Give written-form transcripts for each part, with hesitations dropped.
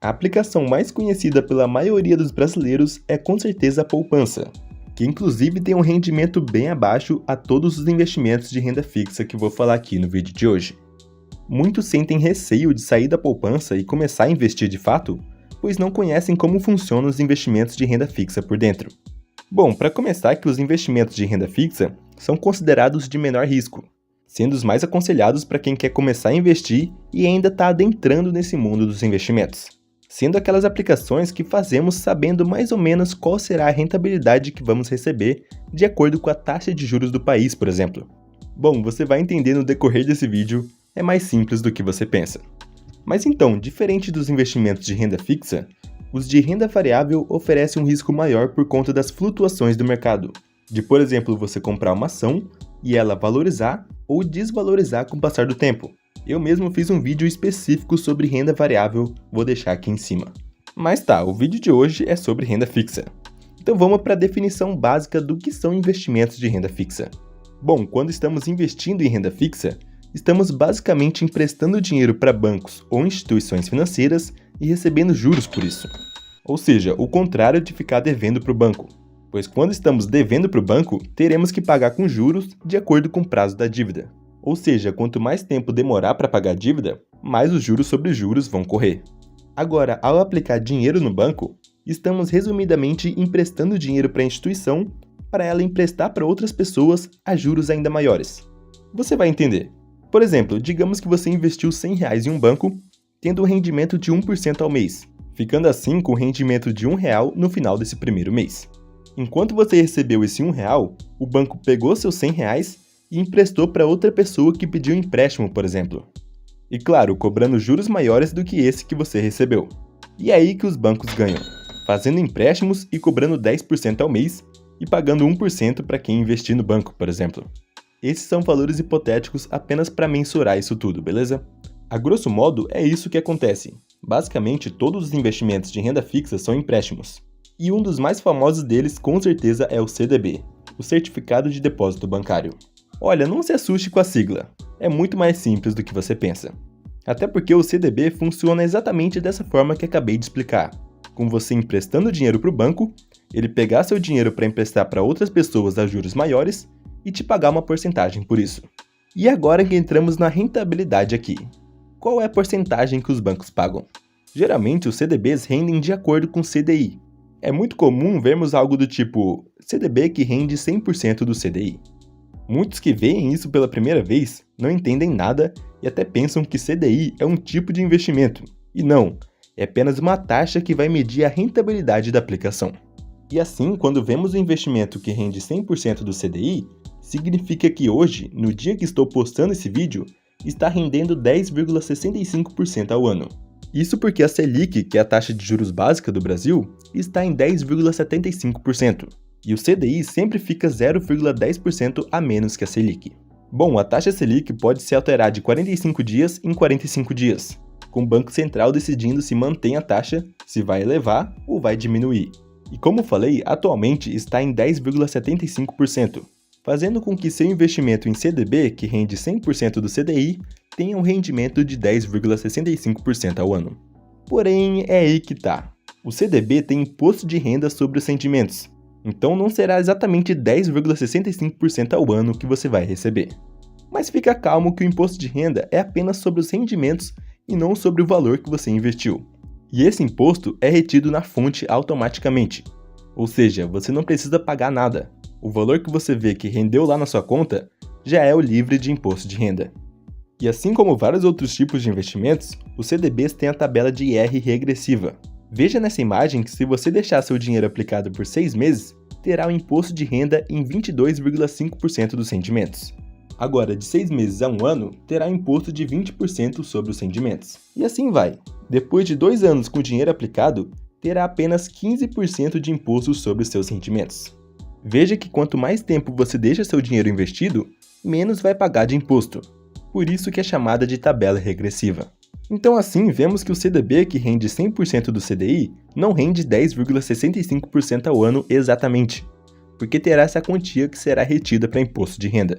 A aplicação mais conhecida pela maioria dos brasileiros é com certeza a poupança, que inclusive tem um rendimento bem abaixo a todos os investimentos de renda fixa que vou falar aqui no vídeo de hoje. Muitos sentem receio de sair da poupança e começar a investir de fato, pois não conhecem como funcionam os investimentos de renda fixa por dentro. Bom, para começar, que os investimentos de renda fixa são considerados de menor risco, sendo os mais aconselhados para quem quer começar a investir e ainda está adentrando nesse mundo dos investimentos, sendo aquelas aplicações que fazemos sabendo mais ou menos qual será a rentabilidade que vamos receber de acordo com a taxa de juros do país, por exemplo. Bom, você vai entender no decorrer desse vídeo, é mais simples do que você pensa. Mas então, diferente dos investimentos de renda fixa, os de renda variável oferecem um risco maior por conta das flutuações do mercado, de, por exemplo, você comprar uma ação e ela valorizar ou desvalorizar com o passar do tempo. Eu mesmo fiz um vídeo específico sobre renda variável, vou deixar aqui em cima. Mas tá, o vídeo de hoje é sobre renda fixa. Então vamos para a definição básica do que são investimentos de renda fixa. Bom, quando estamos investindo em renda fixa, estamos basicamente emprestando dinheiro para bancos ou instituições financeiras e recebendo juros por isso. Ou seja, o contrário de ficar devendo para o banco, pois quando estamos devendo para o banco, teremos que pagar com juros de acordo com o prazo da dívida. Ou seja, quanto mais tempo demorar para pagar a dívida, mais os juros sobre juros vão correr. Agora, ao aplicar dinheiro no banco, estamos resumidamente emprestando dinheiro para a instituição para ela emprestar para outras pessoas a juros ainda maiores. Você vai entender. Por exemplo, digamos que você investiu R$100 em um banco, tendo um rendimento de 1% ao mês, ficando assim com o rendimento de R$1 no final desse primeiro mês. Enquanto você recebeu esse R$1, o banco pegou seus R$100 e emprestou para outra pessoa que pediu empréstimo, por exemplo. E claro, cobrando juros maiores do que esse que você recebeu. E é aí que os bancos ganham, fazendo empréstimos e cobrando 10% ao mês e pagando 1% para quem investir no banco, por exemplo. Esses são valores hipotéticos apenas para mensurar isso tudo, beleza? A grosso modo, é isso que acontece. Basicamente, todos os investimentos de renda fixa são empréstimos. E um dos mais famosos deles, com certeza, é o CDB, o Certificado de Depósito Bancário. Olha, não se assuste com a sigla, é muito mais simples do que você pensa. Até porque o CDB funciona exatamente dessa forma que acabei de explicar, com você emprestando dinheiro para o banco, ele pegar seu dinheiro para emprestar para outras pessoas a juros maiores e te pagar uma porcentagem por isso. E agora que entramos na rentabilidade aqui. Qual é a porcentagem que os bancos pagam? Geralmente os CDBs rendem de acordo com o CDI. É muito comum vermos algo do tipo CDB que rende 100% do CDI. Muitos que veem isso pela primeira vez não entendem nada e até pensam que CDI é um tipo de investimento. E não, é apenas uma taxa que vai medir a rentabilidade da aplicação. E assim, quando vemos um investimento que rende 100% do CDI, significa que hoje, no dia que estou postando esse vídeo, está rendendo 10,65% ao ano. Isso porque a Selic, que é a taxa de juros básica do Brasil, está em 10,75%. E o CDI sempre fica 0,10% a menos que a Selic. Bom, a taxa Selic pode se alterar de 45 dias em 45 dias, com o Banco Central decidindo se mantém a taxa, se vai elevar ou vai diminuir. E como falei, atualmente está em 10,75%, fazendo com que seu investimento em CDB, que rende 100% do CDI, tenha um rendimento de 10,65% ao ano. Porém, é aí que tá. O CDB tem imposto de renda sobre os rendimentos, então não será exatamente 10,65% ao ano que você vai receber. Mas fica calmo que o imposto de renda é apenas sobre os rendimentos e não sobre o valor que você investiu. E esse imposto é retido na fonte automaticamente, ou seja, você não precisa pagar nada. O valor que você vê que rendeu lá na sua conta já é o livre de imposto de renda. E assim como vários outros tipos de investimentos, os CDBs têm a tabela de IR regressiva. Veja nessa imagem que se você deixar seu dinheiro aplicado por 6 meses, terá um imposto de renda em 22,5% dos rendimentos. Agora, de 6 meses a 1 ano, terá um imposto de 20% sobre os rendimentos. E assim vai. Depois de 2 anos com o dinheiro aplicado, terá apenas 15% de imposto sobre os seus rendimentos. Veja que quanto mais tempo você deixa seu dinheiro investido, menos vai pagar de imposto. Por isso que é chamada de tabela regressiva. Então assim, vemos que o CDB, que rende 100% do CDI, não rende 10,65% ao ano exatamente, porque terá essa quantia que será retida para imposto de renda.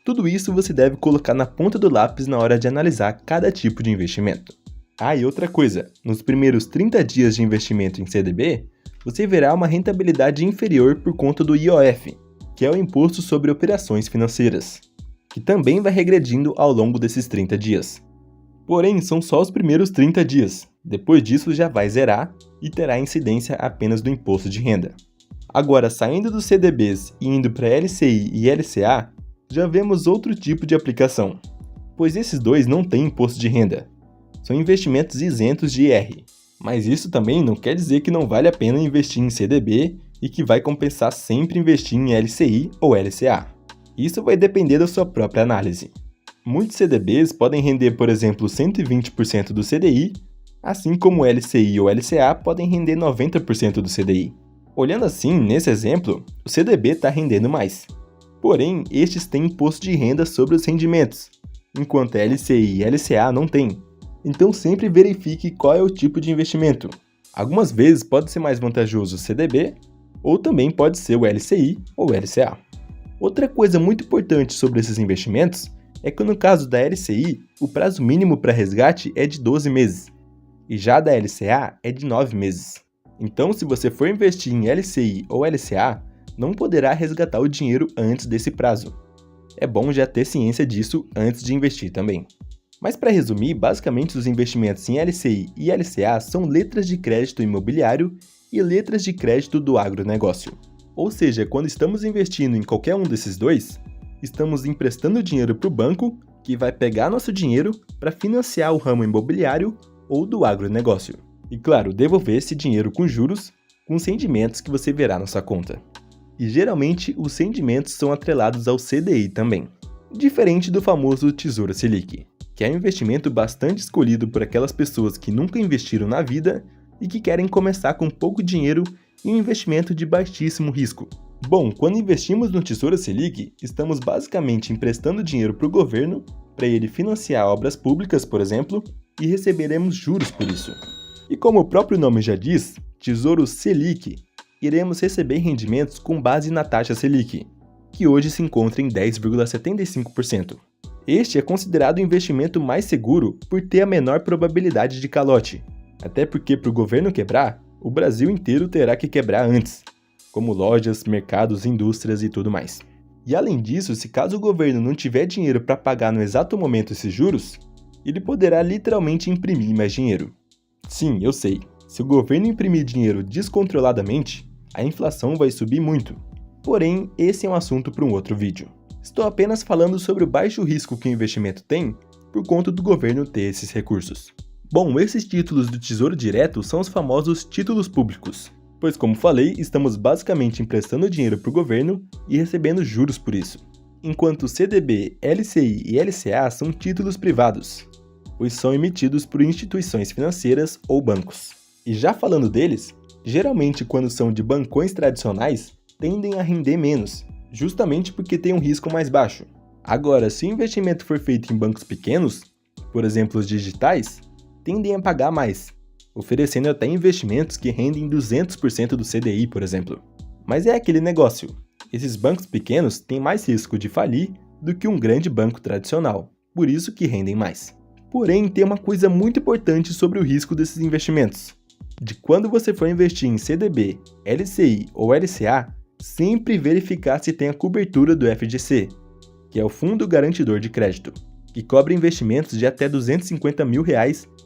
Tudo isso você deve colocar na ponta do lápis na hora de analisar cada tipo de investimento. Ah, e outra coisa, nos primeiros 30 dias de investimento em CDB, você verá uma rentabilidade inferior por conta do IOF, que é o Imposto sobre Operações Financeiras, que também vai regredindo ao longo desses 30 dias. Porém, são só os primeiros 30 dias, depois disso já vai zerar e terá incidência apenas do imposto de renda. Agora, saindo dos CDBs e indo para LCI e LCA, já vemos outro tipo de aplicação, pois esses dois não têm imposto de renda. São investimentos isentos de IR, mas isso também não quer dizer que não vale a pena investir em CDB e que vai compensar sempre investir em LCI ou LCA. Isso vai depender da sua própria análise. Muitos CDBs podem render, por exemplo, 120% do CDI, assim como LCI ou LCA podem render 90% do CDI. Olhando assim, nesse exemplo, o CDB está rendendo mais. Porém, estes têm imposto de renda sobre os rendimentos, enquanto LCI e LCA não têm. Então sempre verifique qual é o tipo de investimento. Algumas vezes pode ser mais vantajoso o CDB, ou também pode ser o LCI ou LCA. Outra coisa muito importante sobre esses investimentos é que no caso da LCI, o prazo mínimo para resgate é de 12 meses, e já da LCA é de 9 meses. Então, se você for investir em LCI ou LCA, não poderá resgatar o dinheiro antes desse prazo. É bom já ter ciência disso antes de investir também. Mas para resumir, basicamente os investimentos em LCI e LCA são letras de crédito imobiliário e letras de crédito do agronegócio. Ou seja, quando estamos investindo em qualquer um desses dois, estamos emprestando dinheiro para o banco, que vai pegar nosso dinheiro para financiar o ramo imobiliário ou do agronegócio. E claro, devolver esse dinheiro com juros, com os rendimentos que você verá na sua conta. E geralmente os rendimentos são atrelados ao CDI também, diferente do famoso Tesouro Selic, que é um investimento bastante escolhido por aquelas pessoas que nunca investiram na vida e que querem começar com pouco dinheiro e um investimento de baixíssimo risco. Bom, quando investimos no Tesouro Selic, estamos basicamente emprestando dinheiro para o governo, para ele financiar obras públicas, por exemplo, e receberemos juros por isso. E como o próprio nome já diz, Tesouro Selic, iremos receber rendimentos com base na taxa Selic, que hoje se encontra em 10,75%. Este é considerado o investimento mais seguro por ter a menor probabilidade de calote, até porque para o governo quebrar, o Brasil inteiro terá que quebrar antes, como lojas, mercados, indústrias e tudo mais. E além disso, se caso o governo não tiver dinheiro para pagar no exato momento esses juros, ele poderá literalmente imprimir mais dinheiro. Sim, eu sei, se o governo imprimir dinheiro descontroladamente, a inflação vai subir muito. Porém, esse é um assunto para um outro vídeo. Estou apenas falando sobre o baixo risco que o investimento tem por conta do governo ter esses recursos. Bom, esses títulos do Tesouro Direto são os famosos títulos públicos, pois como falei, estamos basicamente emprestando dinheiro para o governo e recebendo juros por isso, enquanto CDB, LCI e LCA são títulos privados, pois são emitidos por instituições financeiras ou bancos. E já falando deles, geralmente quando são de bancões tradicionais, tendem a render menos, justamente porque tem um risco mais baixo. Agora, se o investimento for feito em bancos pequenos, por exemplo os digitais, tendem a pagar mais, oferecendo até investimentos que rendem 200% do CDI, por exemplo. Mas é aquele negócio, esses bancos pequenos têm mais risco de falir do que um grande banco tradicional, por isso que rendem mais. Porém, tem uma coisa muito importante sobre o risco desses investimentos. De quando você for investir em CDB, LCI ou LCA, sempre verificar se tem a cobertura do FGC, que é o Fundo Garantidor de Crédito, que cobre investimentos de até R$250 mil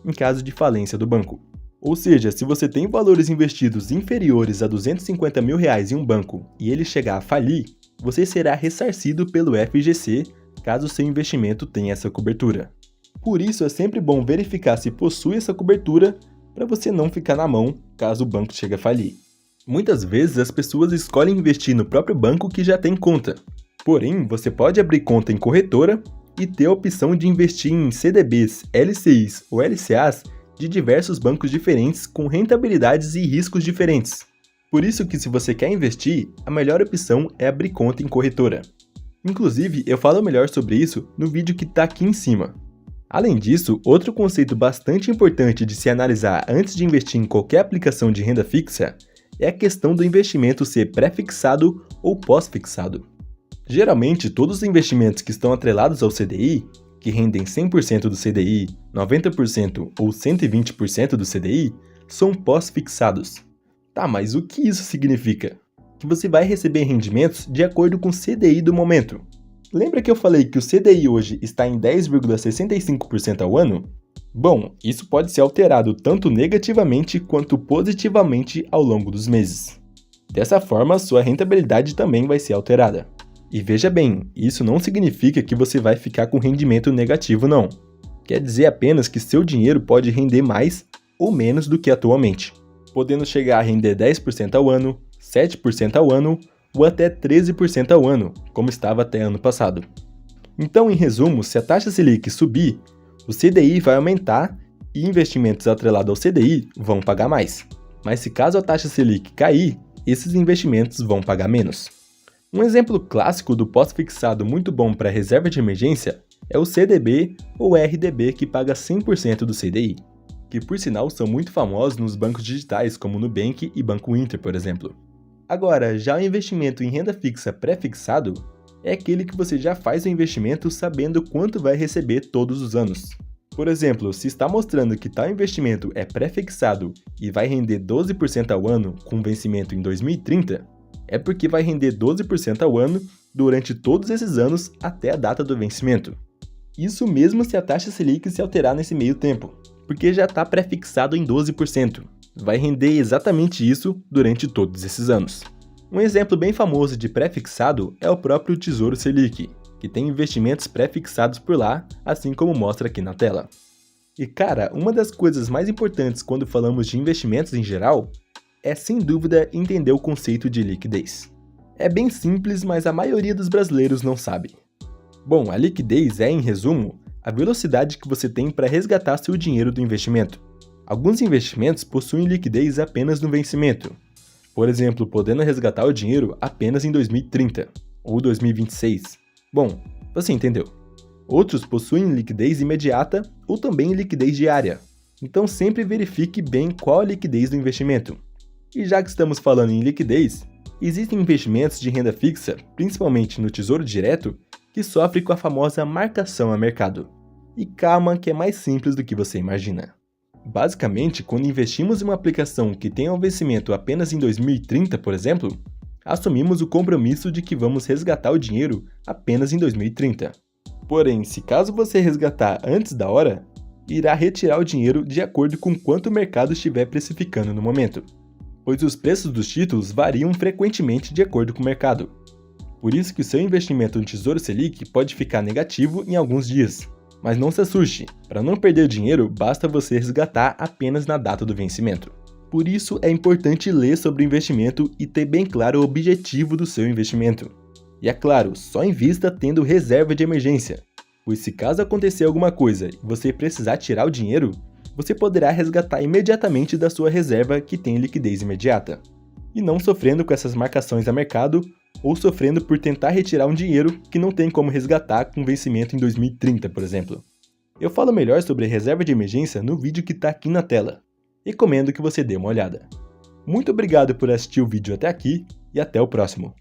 em caso de falência do banco. Ou seja, se você tem valores investidos inferiores a R$250 mil em um banco e ele chegar a falir, você será ressarcido pelo FGC caso seu investimento tenha essa cobertura. Por isso é sempre bom verificar se possui essa cobertura para você não ficar na mão caso o banco chegue a falir. Muitas vezes as pessoas escolhem investir no próprio banco que já tem conta. Porém, você pode abrir conta em corretora e ter a opção de investir em CDBs, LCIs ou LCAs de diversos bancos diferentes com rentabilidades e riscos diferentes. Por isso que se você quer investir, a melhor opção é abrir conta em corretora. Inclusive, eu falo melhor sobre isso no vídeo que está aqui em cima. Além disso, outro conceito bastante importante de se analisar antes de investir em qualquer aplicação de renda fixa é a questão do investimento ser pré-fixado ou pós-fixado. Geralmente, todos os investimentos que estão atrelados ao CDI, que rendem 100% do CDI, 90% ou 120% do CDI, são pós-fixados. Tá, mas o que isso significa? Que você vai receber rendimentos de acordo com o CDI do momento. Lembra que eu falei que o CDI hoje está em 10,65% ao ano? Bom, isso pode ser alterado tanto negativamente quanto positivamente ao longo dos meses. Dessa forma, sua rentabilidade também vai ser alterada. E veja bem, isso não significa que você vai ficar com rendimento negativo, não. Quer dizer apenas que seu dinheiro pode render mais ou menos do que atualmente, podendo chegar a render 10% ao ano, 7% ao ano ou até 13% ao ano, como estava até ano passado. Então, em resumo, se a taxa Selic subir, o CDI vai aumentar e investimentos atrelados ao CDI vão pagar mais. Mas se caso a taxa Selic cair, esses investimentos vão pagar menos. Um exemplo clássico do pós-fixado muito bom para reserva de emergência é o CDB ou RDB, que paga 100% do CDI, que por sinal são muito famosos nos bancos digitais como Nubank e Banco Inter, por exemplo. Agora, já o investimento em renda fixa pré-fixado é aquele que você já faz o investimento sabendo quanto vai receber todos os anos. Por exemplo, se está mostrando que tal investimento é pré-fixado e vai render 12% ao ano com vencimento em 2030, é porque vai render 12% ao ano durante todos esses anos até a data do vencimento. Isso mesmo se a taxa Selic se alterar nesse meio tempo, porque já está pré-fixado em 12%. Vai render exatamente isso durante todos esses anos. Um exemplo bem famoso de pré-fixado é o próprio Tesouro Selic, que tem investimentos pré-fixados por lá, assim como mostra aqui na tela. E cara, uma das coisas mais importantes quando falamos de investimentos em geral é sem dúvida entender o conceito de liquidez. É bem simples, mas a maioria dos brasileiros não sabe. Bom, a liquidez é, em resumo, a velocidade que você tem para resgatar seu dinheiro do investimento. Alguns investimentos possuem liquidez apenas no vencimento, por exemplo, podendo resgatar o dinheiro apenas em 2030 ou 2026. Bom, você entendeu. Outros possuem liquidez imediata ou também liquidez diária, então sempre verifique bem qual a liquidez do investimento. E já que estamos falando em liquidez, existem investimentos de renda fixa, principalmente no Tesouro Direto, que sofrem com a famosa marcação a mercado. E calma que é mais simples do que você imagina. Basicamente, quando investimos em uma aplicação que tenha um vencimento apenas em 2030, por exemplo, assumimos o compromisso de que vamos resgatar o dinheiro apenas em 2030. Porém, se caso você resgatar antes da hora, irá retirar o dinheiro de acordo com quanto o mercado estiver precificando no momento, pois os preços dos títulos variam frequentemente de acordo com o mercado. Por isso que o seu investimento no Tesouro Selic pode ficar negativo em alguns dias. Mas não se assuste, para não perder o dinheiro, basta você resgatar apenas na data do vencimento. Por isso é importante ler sobre o investimento e ter bem claro o objetivo do seu investimento. E é claro, só invista tendo reserva de emergência, pois se caso acontecer alguma coisa e você precisar tirar o dinheiro, você poderá resgatar imediatamente da sua reserva que tem liquidez imediata, e não sofrendo com essas marcações a mercado ou sofrendo por tentar retirar um dinheiro que não tem como resgatar com vencimento em 2030, por exemplo. Eu falo melhor sobre reserva de emergência no vídeo que está aqui na tela. Recomendo que você dê uma olhada. Muito obrigado por assistir o vídeo até aqui e até o próximo.